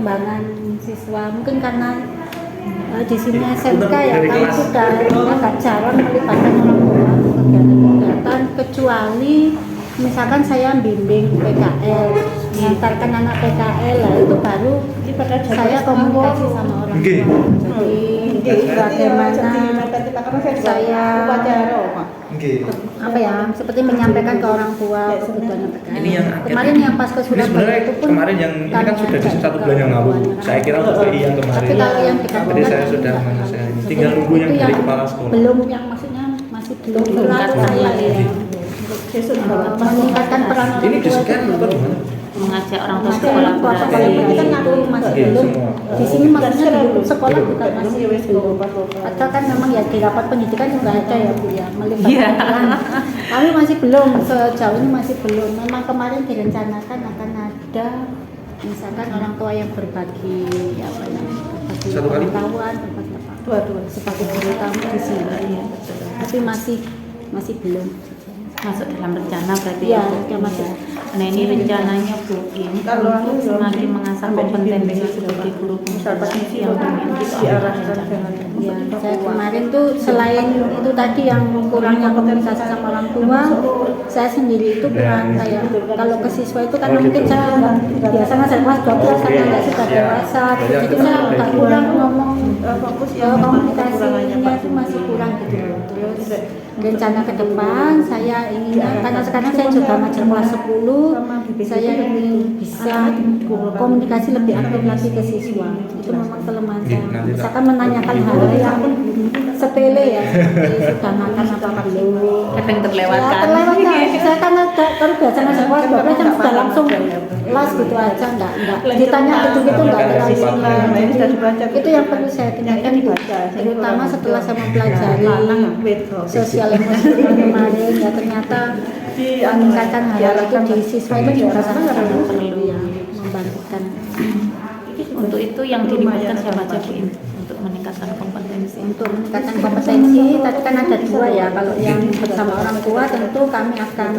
perkembangan siswa. Mungkin karena di sini SMK ya kan sudah agak jarang melibatkan orang tua kegiatan-kegiatan, kecuali misalkan saya bimbing PKL, mengantarkan anak PKL lah, itu baru saya komunikasi sama orang tua. Jadi bagaimana saya apa ya, seperti menyampaikan ke orang tua kebutuhannya PKL. Ini yang Kemarin yang pas ke Surabaya itu pun kemarin yang ini kan sudah di 1 bulan yang lalu. Saya kira untuk PI yang kemarin. Tapi kalau yang Jadi saya sudah tinggal nunggu yang dari kepala sekolah. Belum, yang maksudnya masih belum terlalu saya ya. Meningkatkan peran orang tua. Ini di scan apa gimana? Mengajak orang tua Sekolah berkolaborasi. ini kan aku masih belum. Di sini maksudnya di lingkup sekolah juga masih belum. Atau kan memang ya di rapat pendidikan juga ada ya Bu ya, melibatkan orang. Kami masih belum, sejauh ini masih belum. Memang kemarin direncanakan akan ada misalkan orang tua yang berbagi apa namanya, berbagi pengetahuan, berbagi apa? Dua-dua sebagai guru kami di sini. Tapi masih belum. Masuk dalam rencana berarti ya, ya. masuk. Nah ini rencananya Bu ini untuk semakin mengasah kompetensi sebagai guru musik yang dimiliki diarahkan dengan ya, saya kemarin tuh selain itu tadi yang kurangnya komunikasi sama orang tua, saya sendiri itu kurang kayak kalau ke siswa itu karena mungkin saya biasa ngajar kelas 12 karena nggak sudah dewasa, jadi saya agak kurang ngomong komunikasinya itu masih kurang gitu. Terus rencana ke depan saya ingin, karena sekarang saya juga ngajar kelas 10, saya ingin bisa komunikasi lebih aktif lagi ke siswa. Itu memang kelemahan saya. Misalkan menanyakan hal yang sepele ya, sudah makan apa belum, kadang terlewatkan. Ya, terlewatkan. Saya kan kalau biasa ngajar kelas 12 kan sudah langsung kelas gitu aja, enggak ditanya gitu-gitu, enggak langsung. Itu yang perlu saya tingkatkan, terutama setelah saya mempelajari sosial emosi kemarin ya, ternyata meningkatkan hal itu di siswa itu juga sangat perlu ya, membangkitkan. Untuk itu yang dilibatkan siapa aja Bu untuk meningkatkan kompetensi? Untuk meningkatkan kompetensi tadi kan ada dua ya, kalau yang bersama orang tua tentu kami akan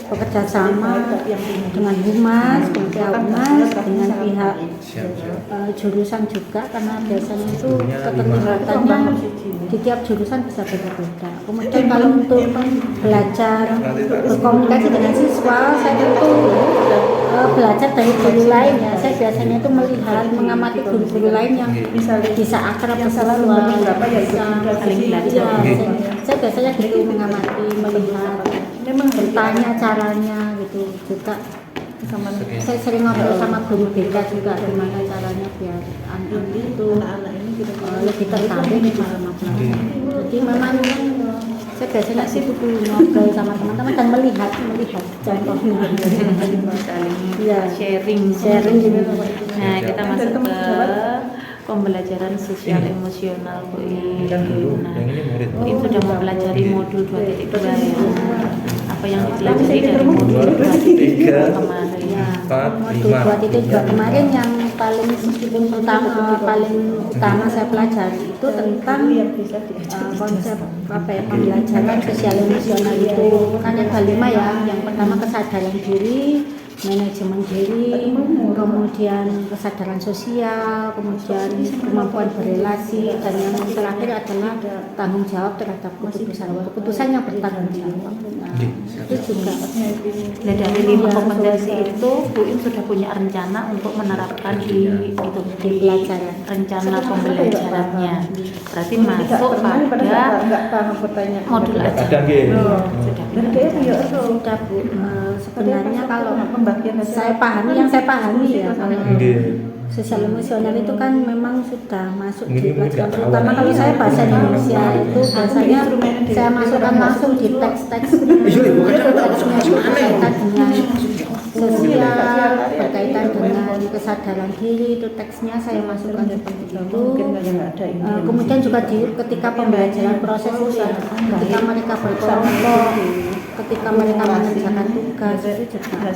bekerja sama dengan humas, pihak humas, dengan pihak jurusan juga, karena biasanya itu keterlibatannya di tiap jurusan bisa berbeda. Kemudian kalau untuk belajar berkomunikasi dengan siswa, saya tentu belajar dari guru lain ya. Saya biasanya itu melihat, mengamati guru-guru lain yang bisa akrab dengan siswa, bisa saling belajar. Saya biasanya gitu mengamati, melihat, memang bertanya caranya gitu juga. Saya sering ngobrol sama guru BK juga, gimana caranya biar anak itu lebih tertarik sama pelajaran. Jadi memang saya biasanya sih dulu ngobrol sama teman-teman dan melihat contohnya, ya, sharing gitu. Nah kita masuk ke pembelajaran sosial emosional Bu In. Bu In sudah mempelajari modul 2.2 ya. Apa yang dipelajari dari modul 2.3 kemarin? Modul 2.2 kemarin yang paling utama saya pelajari itu tentang konsep apa ya, pembelajaran sosial emosional itu kan ada 5 ya. Yang pertama kesadaran diri, manajemen diri, kemudian kesadaran sosial, kemudian kemampuan berelasi, dan yang terakhir adalah tanggung jawab terhadap keputusan yang bertanggung jawab. Nah, itu juga. Nah dari 5 kompetensi itu Bu In sudah punya rencana untuk menerapkan di pelajaran, rencana pembelajarannya. Berarti masuk pada modul aja. Sudah Bu. Sebenarnya kalau saya pahami ya, kalau sosial emosional itu kan memang sudah masuk di pelajaran, terutama kalau saya bahasa Indonesia itu biasanya saya masukkan langsung di teks-teks berkaitan dengan sosial, berkaitan dengan kesadaran diri, itu teksnya saya masukkan seperti itu. Kemudian juga ketika pembelajaran proses usaha, ketika mereka berkelompok, ketika mereka mengerjakan tugas itu juga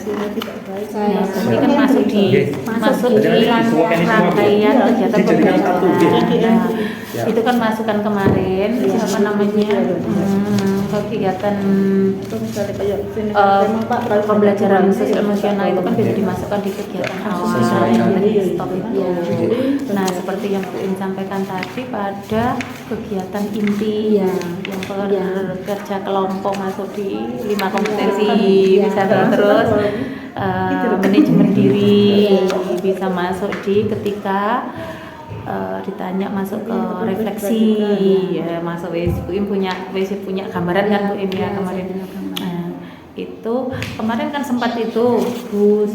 Ya, berarti kan masuk di rangkaian kegiatan Dijadikan satu, pembelajaran. Nah, Ya. itu kan masukan kemarin apa namanya kegiatan pembelajaran sosial emosional itu kan bisa dimasukkan di kegiatan awal yang tadi stop itu. Nah, seperti yang Bu In sampaikan tadi pada kegiatan inti yang kerja kelompok masuk di 5 kompetensi bisa terus manajemen diri bisa masuk di ketika ditanya masuk ke refleksi ya masuk Bu Im punya gambaran kan Bu Im ya kemarin. Nah, itu kemarin kan sempat itu Bu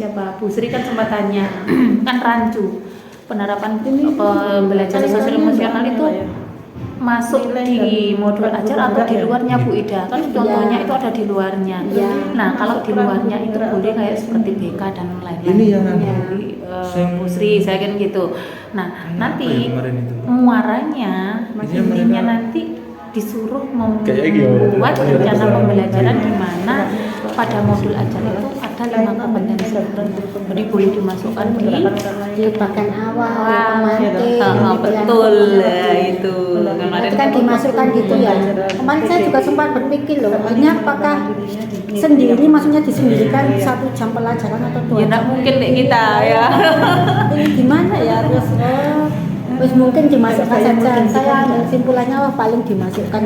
Sri kan sempat tanya kan rancu penerapan pembelajaran sosial emosional itu masuk di modul ajar atau di luarnya Bu Ida kan contohnya itu ada di luarnya. Nah kalau di luarnya itu boleh kayak seperti BK dan lain-lain. Ini yang Bu Sri saya kan gitu. Nah nanti muaranya intinya nanti disuruh membuat rencana pembelajaran di mana pada modul ajar itu ada 5 kompetensi. Jadi boleh dimasukkan di bagian awal betul itu kemarin kan dimasukkan gitu ya. Kemarin saya juga sempat berpikir loh, ini apakah sendiri maksudnya disendirikan 1 jam pelajaran atau 2 ya jam? nggak mungkin kayak kita ya Ini gimana ya terus mungkin dimasukkan saja. Saya simpulannya paling dimasukkan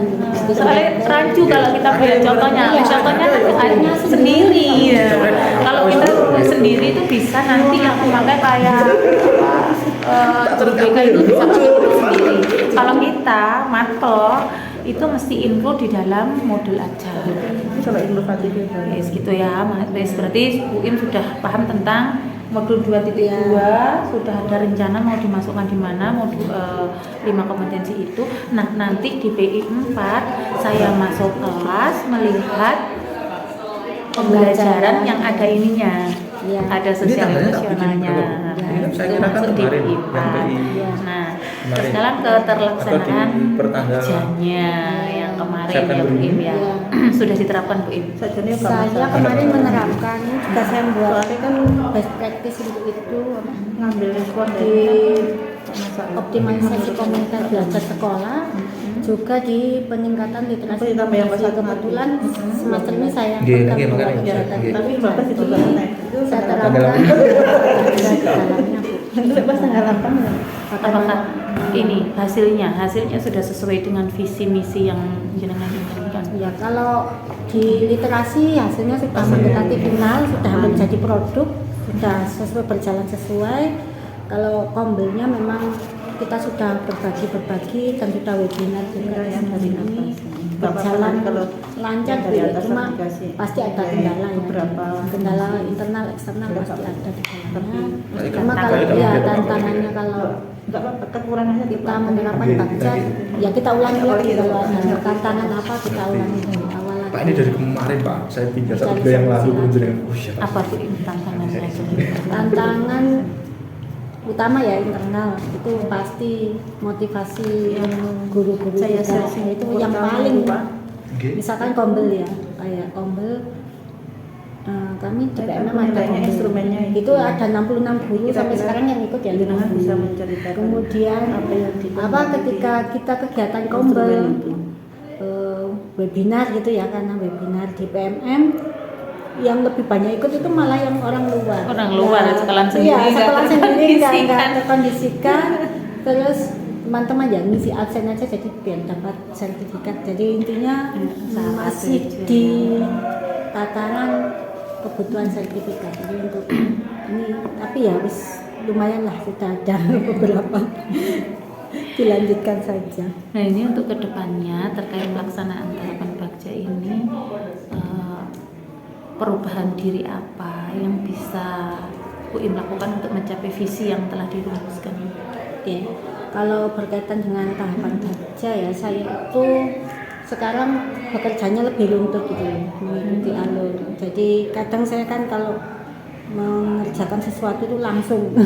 soalnya rancu kalau kita lihat contohnya kan akhirnya sendiri ya. Kalau kita sendiri itu bisa nanti yang memakai kayak BK itu bisa sendiri. Kalau kita matlo itu mesti include di dalam modul ajar. Coba inovatif Yes, gitu ya, Mas. Berarti Bu Im sudah paham tentang modul 2.2, sudah ada rencana mau dimasukkan di mana modul 5 kompetensi itu. Nah, nanti di PI 4 saya masuk kelas melihat pembelajaran yang ada ininya. Ada sosial emosionalnya. Saya kira kan kemarin yang PI. Nah, sekarang keterlaksanaan kerjanya yang kemarin ya Bu Im ya. Sudah diterapkan Bu Im. Saya kemarin menerapkan juga saya membuat kan best practice untuk itu ngambil respon di optimalisasi komunitas belajar sekolah juga di peningkatan literasi informasi. Kebetulan semester ini saya tapi Bapak itu itu saya terapkan pas tanggal 8 apakah ini hasilnya sudah sesuai dengan visi misi yang jenengan inginkan? ya. Kalau di literasi hasilnya sudah mendekati final, sudah menjadi produk, sudah sesuai berjalan sesuai. Kalau kombelnya memang kita sudah berbagi dan sudah webinar juga ya dari ini berjalan kalau lancar dari ya, atas cuma dikasih pasti ada kendala ya, beberapa kendala internal eksternal pasti ada di dalamnya. Tapi Cuma kalau ya tantangannya kalau enggak apa kekurangannya kita menerapkan baca ya kita ulangi lagi, kalau ada tantangan apa kita ulangi dari awal lagi. Pak ini dari kemarin Pak, saya 3 1 bulan yang lalu dengan Apa Bu Im tantangannya? Tantangan utama ya internal itu pasti motivasi guru-guru Saya kita. sih Itu yang paling Oke. misalkan kombel ya, kayak kombel kami di PMM ada banyak kombel. instrumennya Itu ada 66 guru sampai sekarang yang ikut ya 5 guru. bisa menceritakan Kemudian apa yang ketika kita kegiatan kombel webinar gitu ya, karena webinar di PMM yang lebih banyak ikut itu malah yang orang luar. Sekolah sendiri. Iya, sekolah sendiri nggak terkondisikan. terkondisikan. Terus teman-teman yang ngisi absen aja jadi biar dapat sertifikat. Jadi intinya masih di tataran kebutuhan sertifikat. Jadi untuk ini, tapi ya wis lumayan lah sudah ada beberapa. Dilanjutkan saja. Nah ini untuk kedepannya terkait pelaksanaan tahapan Bagja ini perubahan diri apa yang bisa Bu Im lakukan untuk mencapai visi yang telah dirumuskan? Oke, kalau berkaitan dengan tahapan Bagja ya, saya itu sekarang bekerjanya lebih luntur gitu ya, mengikuti alur. Jadi kadang saya kan kalau mengerjakan sesuatu itu langsung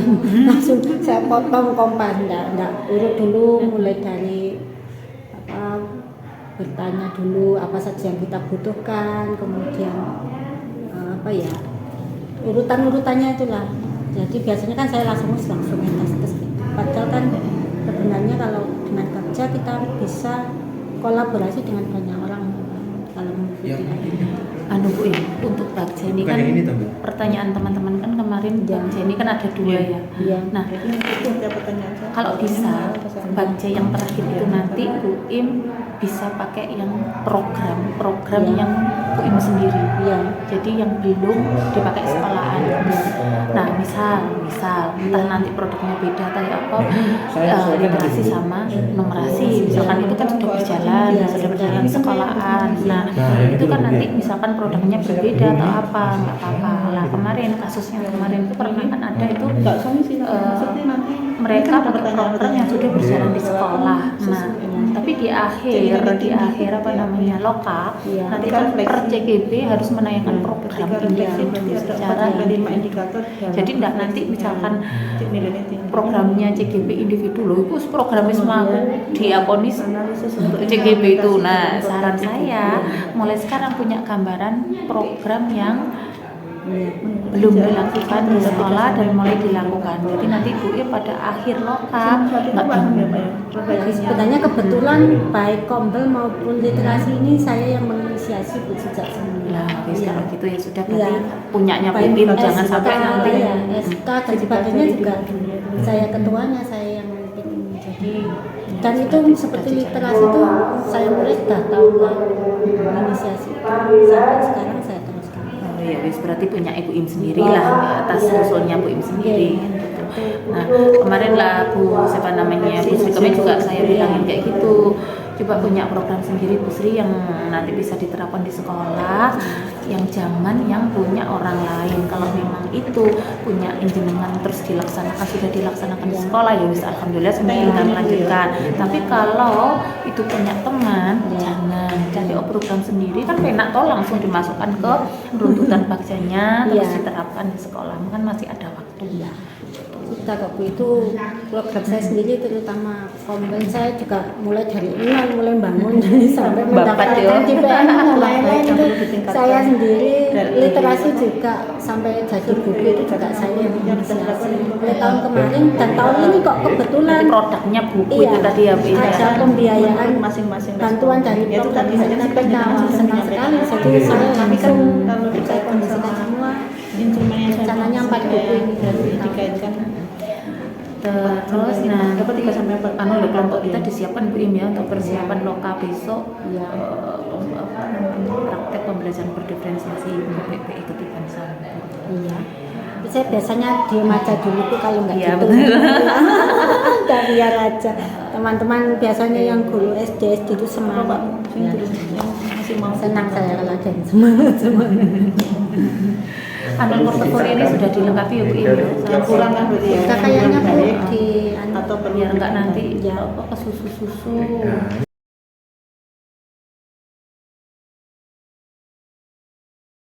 saya potong kompas, enggak urut dulu, mulai dari bertanya dulu apa saja yang kita butuhkan, kemudian urutan-urutannya itulah. Jadi biasanya kan saya langsung tes gitu. Padahal kan sebenarnya kalau dengan kerja kita bisa kolaborasi dengan banyak orang kalau Anu Bu ya, untuk Bagja ini Bukan kan yang ini toh, Bu? pertanyaan teman-teman kan kemarin Bagja ini kan ada 2 ya. Iya. Nah, Itu ada pertanyaan saya. kalau bisa Bagja yang terakhir itu nanti UIM bisa pakai yang program Iya. yang UIM sendiri. Iya. Jadi yang belum dipakai sekolahan. Nah, misal entah nanti produknya beda kayak apa, literasi sama numerasi. Misalkan itu kan sudah berjalan, sudah berjalan sekolahan. Nah, itu kan nanti misalkan produknya berbeda atau apa, nggak apa-apa. Lah kemarin kasusnya itu pernah kan ada itu Enggak soalnya sih maksudnya nanti mereka pakai program yang sudah berjalan di sekolah. Nah, tapi di akhir apa namanya lokal, Iya. nanti kan per CGB harus menayangkan program individu secara individu. Jadi enggak nanti misalkan nilainya tinggi. programnya CGB individu loh, itu programnya semua diakonis CGB itu. Nah, saran saya mulai sekarang punya gambaran program yang belum dilakukan di sekolah dan mulai dilakukan. Jadi nanti Bu pada akhir lokal nggak paham ya bingung. Pak ya? Ya, sebenarnya kebetulan baik Kombel maupun literasi ini saya yang menginisiasi Bu sejak semula. Nah, wis Iya. kalau gitu ya sudah berarti Iya. punyanya Bu Baik Im, jangan sampai SK, nanti ya, SK dan sebagainya juga saya ketuanya, saya yang memimpin ini. Jadi dan itu seperti literasi itu saya mulai sudah tahun lalu inisiasi sampai sekarang saya teruskan. Oh ya wis berarti punya Ibu Im sendiri lah ya, atas usulnya Bu Im sendiri gitu. Nah, kemarin lah Bu siapa namanya Bu Sri kemarin juga saya bilangin kayak gitu. Coba punya program sendiri Bu Sri yang nanti bisa diterapkan di sekolah, yang zaman yang punya orang lain. Kalau memang itu punya jenengan terus sudah dilaksanakan di sekolah ya wis alhamdulillah semuanya kita melanjutkan. Tapi kalau itu punya teman, jangan cari program sendiri kan penak toh langsung dimasukkan ke runtutan Bagjanya terus diterapkan di sekolah kan masih ada waktu. Iya. Kita kok Bu, itu program saya sendiri terutama Kombel saya juga mulai dari nol, mulai bangun dari sampai Bapak, mendaftarkan yo. di PN dan lain-lain itu ditingkatkan. saya sendiri, Dan literasi juga sampai jadi buku itu juga saya yang inisiasi mulai tahun kemarin dan tahun ini kok kebetulan Nanti produknya buku iya, itu tadi ya Bu ya. ada pembiayaan masing-masing bantuan dari ya, itu program tadi hanya PPK sudah senang sekali jadi saya tapi kan langsung kalau saya dikaitkan kondisikan sama semua instrumen yang rencananya 4 buku ini dan dari dikaitkan Terus nah apa 3 sampai 4 anu loh, kelompok kita disiapkan Bu Im ya untuk persiapan lokal besok Iya. apa namanya praktek pembelajaran berdiferensiasi untuk PPI ketiban sampai. Iya. Saya biasanya diem aja dulu tuh kalau nggak Iya, gitu. betul. Udah biar aja. Teman-teman biasanya yang guru SD itu semangat. Ya. masih mau Senang saya kalau ada yang semangat. Anu portofolio ini sudah dilengkapi ya Bu Im ya. yang kurang kan berarti ya Udah kayaknya Bu baik di atau perlu biar enggak nanti Ya. apa ke susu-susu. Nah,